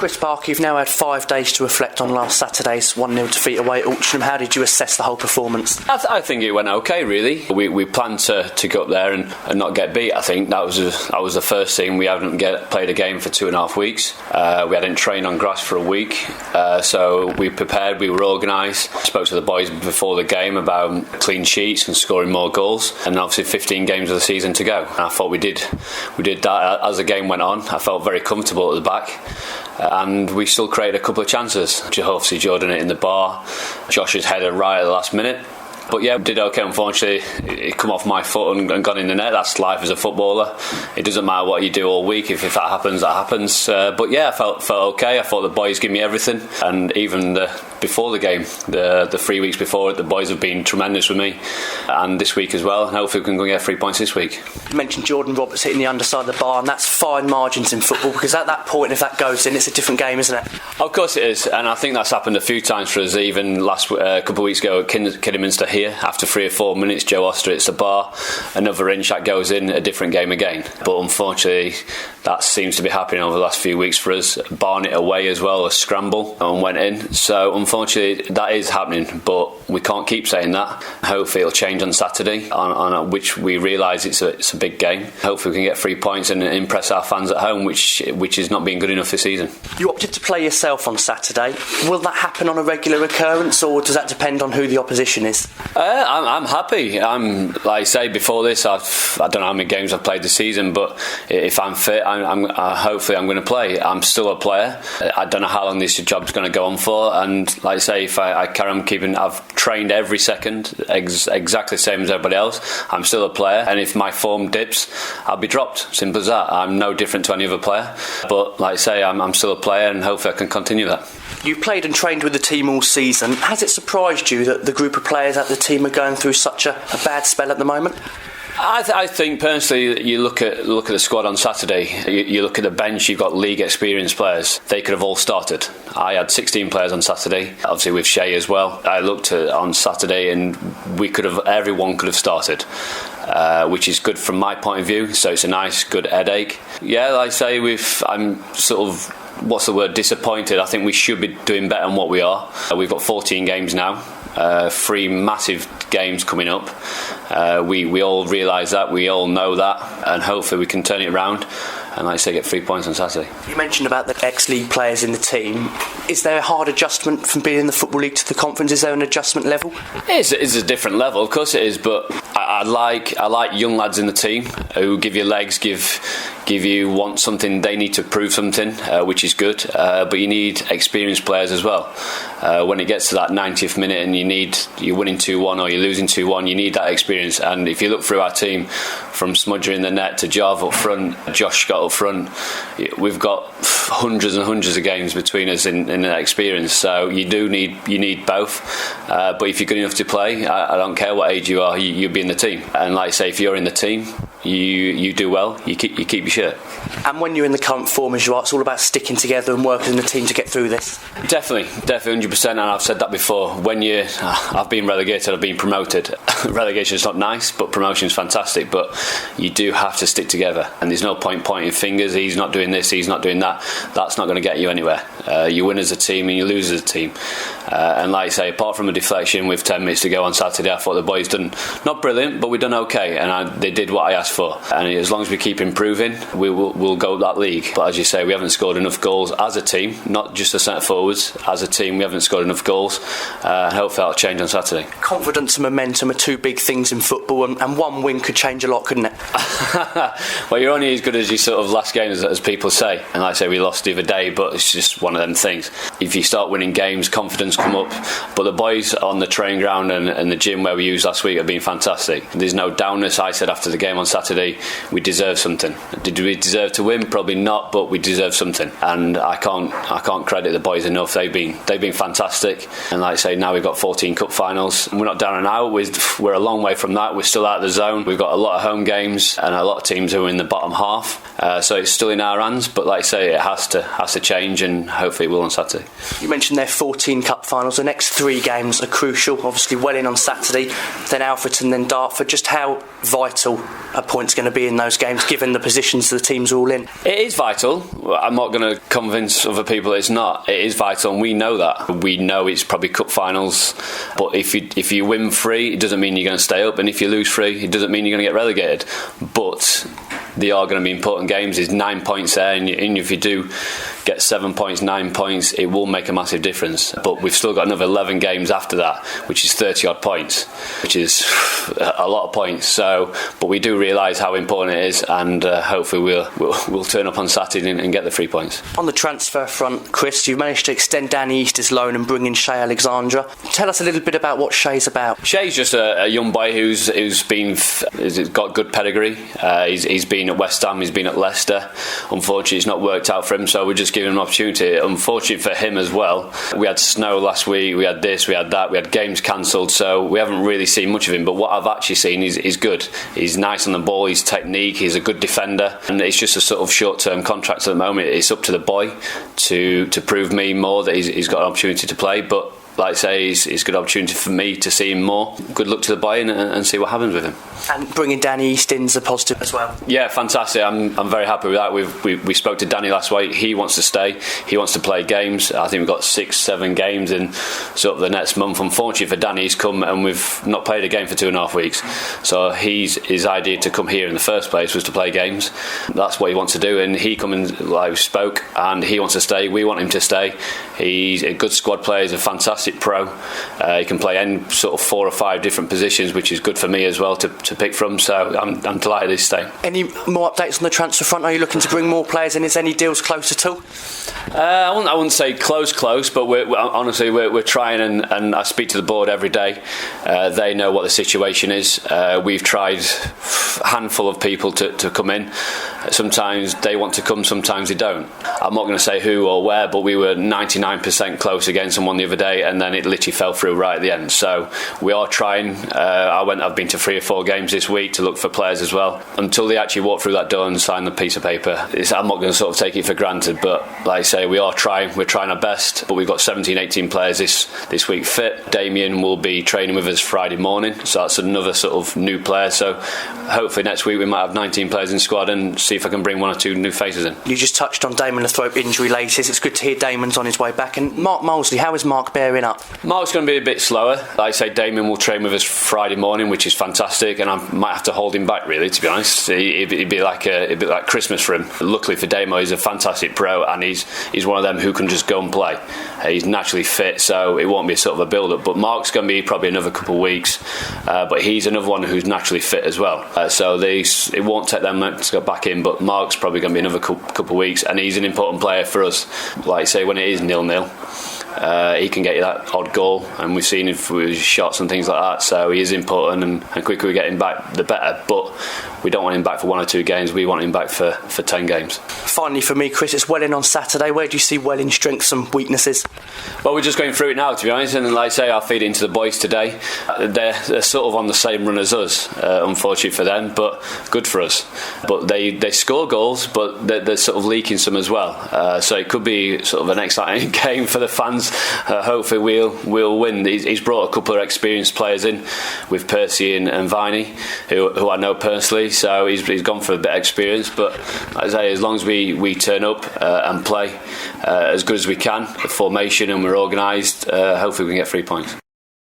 Chris Barker, you've now had 5 days to reflect on last Saturday's 1-0 defeat away at Altrincham. How did you assess the whole performance? I think it went okay, really. We planned to go up there and not get beat. I think that was the first thing. We hadn't played a game for 2.5 weeks. We hadn't trained on grass for a week. So we prepared, we were organised. Spoke to the boys before the game about clean sheets and scoring more goals. And obviously 15 games of the season to go. And I thought we did that as the game went on. I felt very comfortable at the back. And we still created a couple of chances. Obviously Jordan hit in the bar. Josh's header right at the last minute. But yeah, we did okay. Unfortunately, it come off my foot and gone in the net. That's life as a footballer. It doesn't matter what you do all week. If that happens, that happens. But yeah, I felt okay. I thought the boys gave me everything. And even before the game, the 3 weeks before it, the boys have been tremendous with me. And this week as well. And hopefully we can go and get 3 points this week. You mentioned Jordan Roberts hitting the underside of the bar, and that's fine margins in football, because at that point, if that goes in, it's a different game, isn't it? Of course it is. And I think that's happened a few times for us. Even last couple of weeks ago at Kidderminster here, after 3 or 4 minutes, Joe Oster hits the bar, another inch that goes in, a different game again. But unfortunately, that seems to be happening over the last few weeks for us. Barnet away as well, a scramble, and went in. So unfortunately, that is happening, but we can't keep saying that. Hopefully it'll change on Saturday, on which we realise it's a big game. Hopefully we can get 3 points and impress our fans at home, which is not being good enough this season. You opted to play yourself on Saturday. Will that happen on a regular occurrence, or does that depend on who the opposition is? I'm happy. Like I say, before this, I don't know how many games I've played this season, but if I'm fit, hopefully I'm going to play. I'm still a player. I don't know how long this job's going to go on for, and like I say, if I carry on keeping, I've trained every second, exactly the same as everybody else. I'm still a player, and if my form dips, I'll be dropped. Simple as that. I'm no different to any other player, but like I say, I'm still a player, and hopefully I can continue that. You played and trained with the team all season. Has it surprised you that the group of players at the team are going through such a bad spell at the moment? I think personally, you look at the squad on Saturday. You look at the bench. You've got league experienced players. They could have all started. I had 16 players on Saturday, obviously with Shay as well. I looked at on Saturday, and everyone could have started, which is good from my point of view. So it's a nice, good headache. Yeah, like I say, I'm sort of, what's the word, disappointed. I think we should be doing better than what we are. We've got 14 games now. 3 massive games coming up. We all realise that, we all know that, and hopefully we can turn it around and, like I say, get 3 points on Saturday. You mentioned about the ex-league players in the team. Is there a hard adjustment from being in the Football League to the Conference? Is there an adjustment level? It's a different level, of course it is, but I like young lads in the team who give you legs, want something, they need to prove something, which is good, but you need experienced players as well. When it gets to that 90th minute and you're winning 2-1 or you're losing 2-1, you need that experience. And if you look through our team, from Smudger in the net to Jarv up front, Josh Scott up front, we've got hundreds and hundreds of games between us in that experience. So you need both. But if you're good enough to play, I don't care what age you are, you'll be in the team. And like I say, if you're in the team, you do well, you keep your shirt. And when you're in the current form as you are, it's all about sticking together and working in the team to get through this. Definitely 100%, and I've said that before. I've been relegated, I've been promoted. Relegation is not nice, but promotion is fantastic. But you do have to stick together, and there's no point pointing fingers. He's not doing this, he's not doing that. That's not going to get you anywhere. You win as a team and you lose as a team. And like I say, apart from a deflection with 10 minutes to go on Saturday, I thought the boys done not brilliant, but we done okay, and they did what I asked for. And as long as we keep improving, we'll go that league. But as you say, we haven't scored enough goals as a team, not just the centre forwards. As a team, we haven't scored enough goals. Hopefully that'll change on Saturday. Confidence and momentum are two big things in football, and one win could change a lot, couldn't it? Well, you're only as good as your sort of last game, as people say. And like I say, we lost the other day, but it's just one of them things. If you start winning games, confidence come up. But the boys on the training ground and the gym where we used last week have been fantastic. There's no downness. I said after the game on Saturday, we deserve something. Did we deserve to win? Probably not, but we deserve something. And I can't credit the boys enough. They've been fantastic. And like I say, now we've got 14 cup finals. We're not down and out. We're a long way from that. We're still out of the zone. We've got a lot of home games and a lot of teams who are in the bottom half. So it's still in our hands. But like I say, it has to change, and hopefully it will on Saturday. You mentioned there 14 cup cup finals. The next 3 games are crucial. Obviously, Welling on Saturday, then Alfreton, then Dartford. Just how vital a point's going to be in those games, given the positions the teams are all in? It is vital. I'm not going to convince other people it's not. It is vital, and we know that. We know it's probably cup finals, but if you win 3, it doesn't mean you're going to stay up, and if you lose 3, it doesn't mean you're going to get relegated. But they are going to be important games. There's 9 points there, and if you do get 7 points, 9 points, it will make a massive difference. But we've still got another 11 games after that, which is 30 odd points, which is a lot of points. But we do realise how important it is, and hopefully we'll turn up on Saturday and get the 3 points. On the transfer front, Chris, you've managed to extend Danny Easter's loan and bring in Shay Alexandra. Tell us a little bit about what Shay's about. Shay's just a young boy who's got good pedigree. He's been at West Ham, he's been at Leicester. Unfortunately, it's not worked out for him, so we're just giving him an opportunity. Unfortunately for him as well, we had snow last week, we had this, we had that, we had games cancelled, so we haven't really seen much of him. But what I've actually seen is good. He's nice on the ball, his technique, he's a good defender, and it's just a sort of short-term contract at the moment. It's up to the boy to prove me more that he's got an opportunity to play. But like I say, it's a good opportunity for me to see him more. Good luck to the boy and see what happens with him. And bringing Danny East in's a positive as well. Yeah, fantastic. I'm very happy with that. We spoke to Danny last week. He wants to stay. He wants to play games. I think we've got 6-7 games in sort of the next month. Unfortunately for Danny, he's come and we've not played a game for 2.5 weeks. So his idea to come here in the first place was to play games. That's what he wants to do, and he come and like we spoke, and he wants to stay. We want him to stay. He's a good squad player. He's a fantastic pro. He can play in sort of 4 or 5 different positions, which is good for me as well to pick from. So I'm delighted he's staying. Any more updates on the transfer front? Are you looking to bring more players in? Is any deals close at all? I wouldn't say close, but we're trying, and I speak to the board every day. They know what the situation is. We've tried a handful of people to come in. Sometimes they want to come, sometimes they don't. I'm not going to say who or where, but we were 99% close against someone the other day, and then it literally fell through right at the end. So we are trying. I've been to 3 or 4 games this week to look for players as well. Until they actually walk through that door and sign the piece of paper, I'm not going to sort of take it for granted. But like I say, we are trying. We're trying our best. But we've got 17, 18 players this week fit. Damien will be training with us Friday morning, so that's another sort of new player. So hopefully next week we might have 19 players in squad, and see if I can bring 1 or 2 new faces in. You just touched on Damon Lathrope injury latest. It's good to hear Damon's on his way back. And Mark Molesley, how is Mark bearing up? Mark's going to be a bit slower. Like I say, Damien will train with us Friday morning, which is fantastic, and I might have to hold him back, really, to be honest. It'd be like Christmas for him. Luckily for Damo, he's a fantastic pro, and he's one of them who can just go and play. He's naturally fit, so it won't be sort of a build-up. But Mark's going to be probably another couple of weeks, but he's another one who's naturally fit as well. So it won't take them to go back in, but Mark's probably going to be another couple of weeks, and he's an important player for us. Like I say, when it is 0-0, he can get you that odd goal, and we've seen him with shots and things like that, so he is important, and quicker we get him back the better. But we don't want him back for 1 or 2 games, we want him back for 10 games. Finally for me, Chris, it's Welling on Saturday. Where do you see Welling's strengths and weaknesses? Well, we're just going through it now, to be honest, and like I say, I'll feed it into the boys today. They're sort of on the same run as us, unfortunately for them, but good for us. But they score goals, but they're sort of leaking some as well, so it could be sort of an exciting game for the fans. Hopefully we'll win. He's brought a couple of experienced players in with Percy and Viney, who I know personally, so he's gone for a bit of experience. But like I say, as long as we turn up and play as good as we can, the formation, and we're organised, hopefully we can get 3 points.